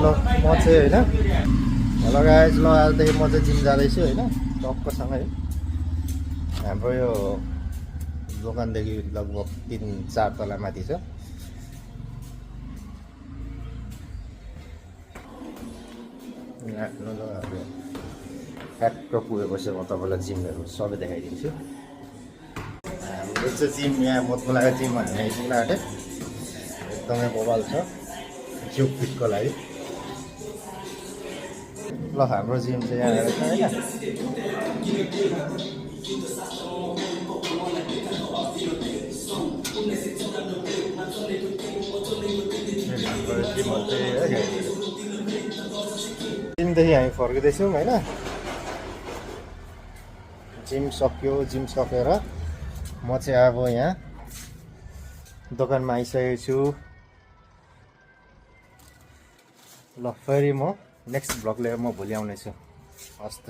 म चाहिँ होइन हेलो गाइज ल आजदेखि म चाहिँ जिम जाँदैछु होइन टक्कसँग है हाम्रो यो दोकानदेखि लगभग 3-4 तला माथि छ आफ्नो जग्गाहरू ठ्याक्क पुगेपछि म तपाईँलाई जिमहरू सबै देखाइदिन्छु हाम्रो चाहिँ जिम यहाँ मोतमलाको जिम भन्ने आइपुग्न आँटे एकदमै बवाल छ जिउ फिटको लागि ल हाम्रो जिम चाहिँ यहाँ रहेछ होइन जिमदेखि हामी फर्किँदैछौँ होइन जिम सक्यो जिम सकेर म चाहिँ अब यहाँ दोकानमा आइसकेको छु ल फेरि म नेक्स्ट भ्लग लिएर म भोलि आउनेछु हस् त